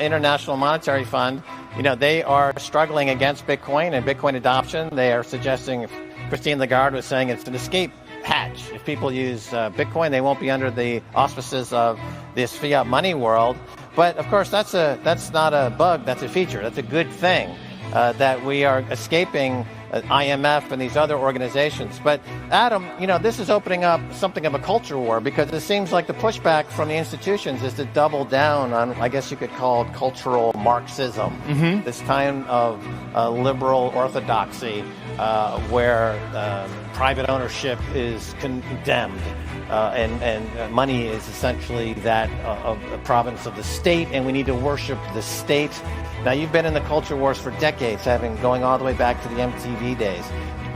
International Monetary Fund, they are struggling against Bitcoin and Bitcoin adoption. They are suggesting, Christine Lagarde was saying, it's an escape hatch. If people use Bitcoin, they won't be under the auspices of this fiat money world. But of course, that's not a bug. That's a feature. That's a good thing that we are escaping IMF and these other organizations. But Adam, this is opening up something of a culture war, because it seems like the pushback from the institutions is to double down on, I guess you could call it cultural Marxism, this kind of liberal orthodoxy where private ownership is condemned. And money is essentially that of a province of the state, and we need to worship the state. Now, you've been in the culture wars for decades, going all the way back to the MTV days.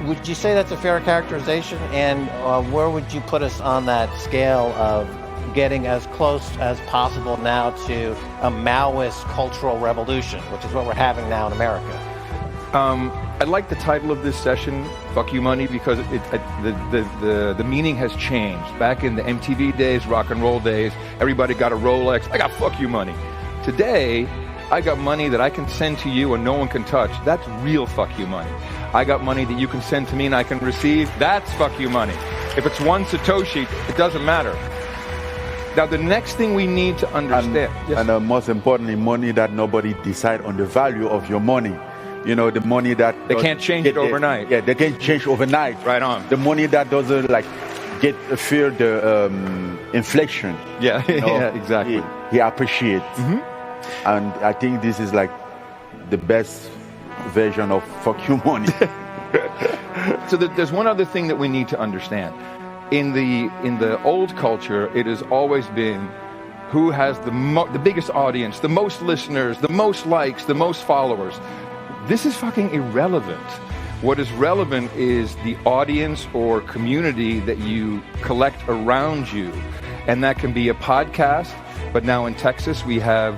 Would you say that's a fair characterization? And where would you put us on that scale of getting as close as possible now to a Maoist cultural revolution, which is what we're having now in America? I like the title of this session, Fuck You Money, because the meaning has changed. Back in the MTV days, rock and roll days, everybody got a Rolex. I got fuck you money. Today, I got money that I can send to you and no one can touch. That's real fuck you money. I got money that you can send to me and I can receive. That's fuck you money. If it's one Satoshi, it doesn't matter. Now, the next thing we need to understand... And most importantly, money that nobody decide on the value of your money. The money that... They can't change it overnight. Yeah, they can't change overnight. Right on. The money that doesn't, fear the inflation. Yeah, yeah, exactly. He appreciates. And I think this is the best version of fuck you money. So there's one other thing that we need to understand. In the old culture, it has always been who has the biggest audience, the most listeners, the most likes, the most followers. This is fucking irrelevant. What is relevant is the audience or community that you collect around you. And that can be a podcast. But now in Texas, we have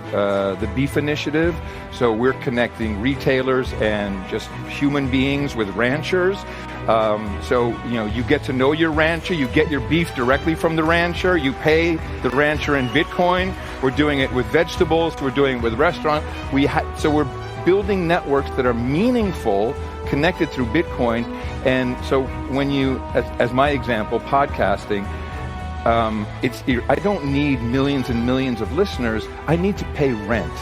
the Beef Initiative. So we're connecting retailers and just human beings with ranchers. You get to know your rancher. You get your beef directly from the rancher. You pay the rancher in Bitcoin. We're doing it with vegetables. We're doing it with restaurants. So we're building networks that are meaningful, connected through Bitcoin. And so when you, as my example, podcasting, I don't need millions and millions of listeners. I need to pay rent.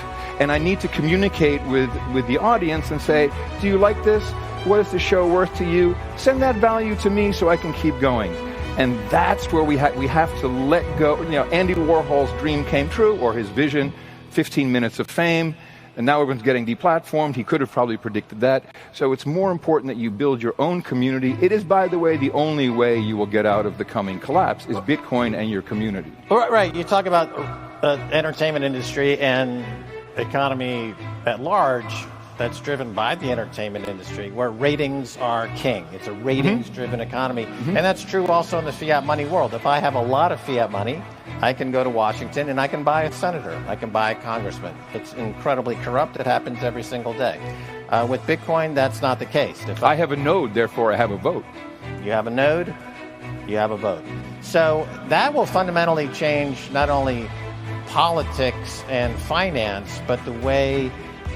And I need to communicate with the audience and say, do you like this? What is the show worth to you? Send that value to me so I can keep going. And that's where we have to let go. Andy Warhol's dream came true, or his vision, 15 minutes of fame. And now everyone's getting deplatformed. He could have probably predicted that. So it's more important that you build your own community. It is, by the way, the only way you will get out of the coming collapse is Bitcoin and your community. Right. You talk about the entertainment industry and economy at large that's driven by the entertainment industry, where ratings are king. It's a ratings-driven economy. And that's true also in the fiat money world. If I have a lot of fiat money, I can go to Washington and I can buy a senator. I can buy a congressman. It's incredibly corrupt. It happens every single day. With Bitcoin, that's not the case. If I have a node, therefore I have a vote. You have a node, you have a vote. So that will fundamentally change not only politics and finance, but the way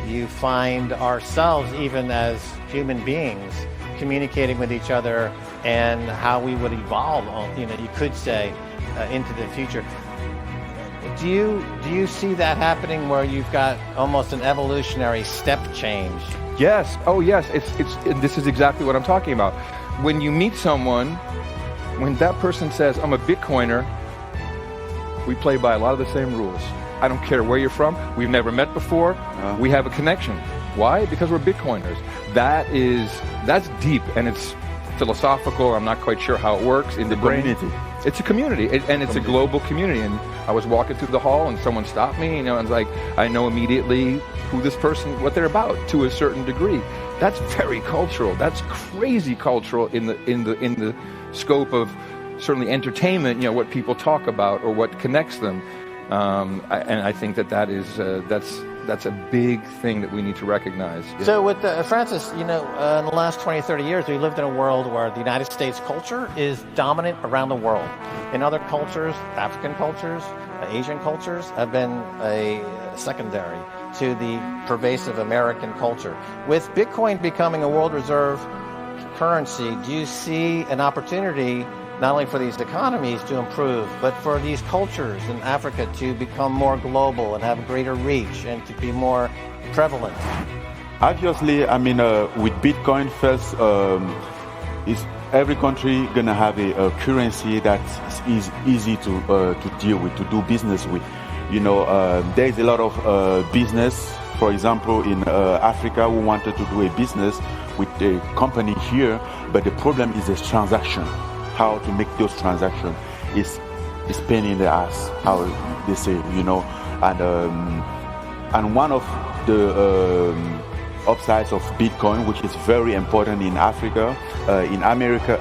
you find ourselves, even as human beings, communicating with each other and how we would evolve, you could say, into the future. Do you see that happening where you've got almost an evolutionary step change? Yes. Oh, yes. This is exactly what I'm talking about. When you meet someone, when that person says, I'm a Bitcoiner, we play by a lot of the same rules. I don't care where you're from. We've never met before. We have a connection. Why? Because we're Bitcoiners. That's deep, and it's philosophical. I'm not quite sure how it works in the brain. Community. It's a community, and it's a global community. And I was walking through the hall, and someone stopped me. And it's like, I know immediately who this person, what they're about, to a certain degree. That's very cultural. That's crazy cultural in the scope of certainly entertainment. What people talk about or what connects them. And I think that's a big thing that we need to recognize. So with Francis, in the last 20, 30 years, we lived in a world where the United States culture is dominant around the world. In other cultures, African cultures, Asian cultures have been a secondary. to the pervasive American culture. With Bitcoin becoming a world reserve currency, do you see an opportunity not only for these economies to improve, but for these cultures in Africa to become more global and have greater reach and to be more prevalent? Obviously, I mean, with Bitcoin first, is every country gonna have a currency that is easy to deal with, to do business with. You know, there is a lot of business, for example, in Africa, who wanted to do a business with a company here, but the problem is this transaction. How to make those transactions is pain in the ass, how they say, you know, and one of the upsides of Bitcoin, which is very important in Africa, in America,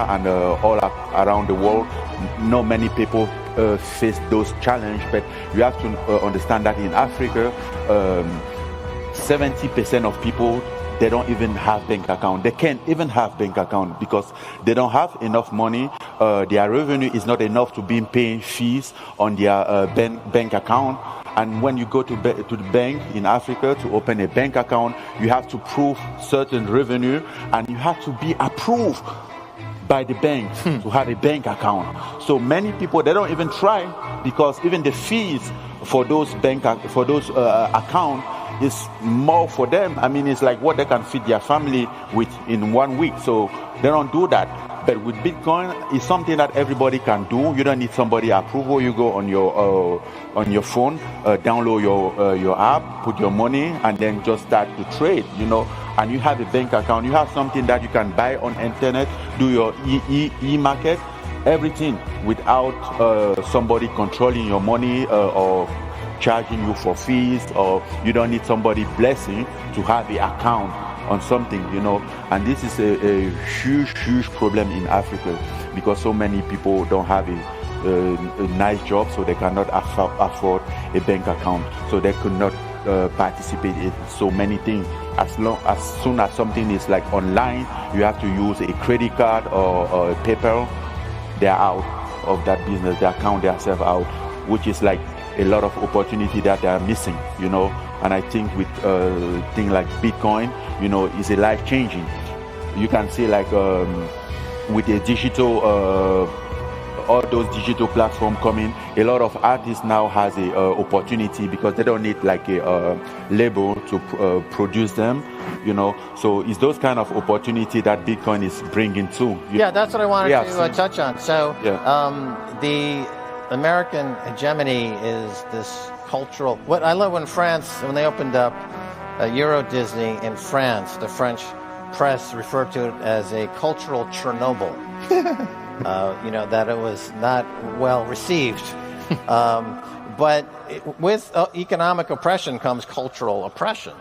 and all around the world. Not many people face those challenges, but you have to understand that in Africa, 70% of people, they don't even have bank account. They can't even have bank account because they don't have enough money. Their revenue is not enough to be paying fees on their bank account. And when you go to the bank in Africa to open a bank account, you have to prove certain revenue, and you have to be approved by the bank to have a bank account. So many people, they don't even try because even the fees for those account is more for them. I mean, it's like what they can feed their family with in 1 week. So they don't do that. But with Bitcoin, it's something that everybody can do. You don't need somebody approval. You go on your phone, download your app, put your money, and then just start to trade. You know, and you have a bank account. You have something that you can buy on internet, do your e-market, everything without somebody controlling your money or charging you for fees, or you don't need somebody blessing to have the account on something, you know. And this is a huge problem in Africa because so many people don't have a nice job, so they cannot afford a bank account, so they could not participate in so many things. As soon as something is like online, you have to use a credit card or a PayPal, they're out of that business. They count themselves out, which is like a lot of opportunity that they are missing, you know. And I think with things like Bitcoin, you know, is a life changing. You can see like with the digital, all those digital platforms coming, a lot of artists now has a opportunity because they don't need like a label to produce them, you know. So it's those kind of opportunity that Bitcoin is bringing too. Yeah, that's what I wanted to touch on. So the American hegemony is this cultural. What I love when when they opened up Euro Disney in France, the French press referred to it as a cultural Chernobyl. You know, that it was not well received. But with economic oppression comes cultural oppression.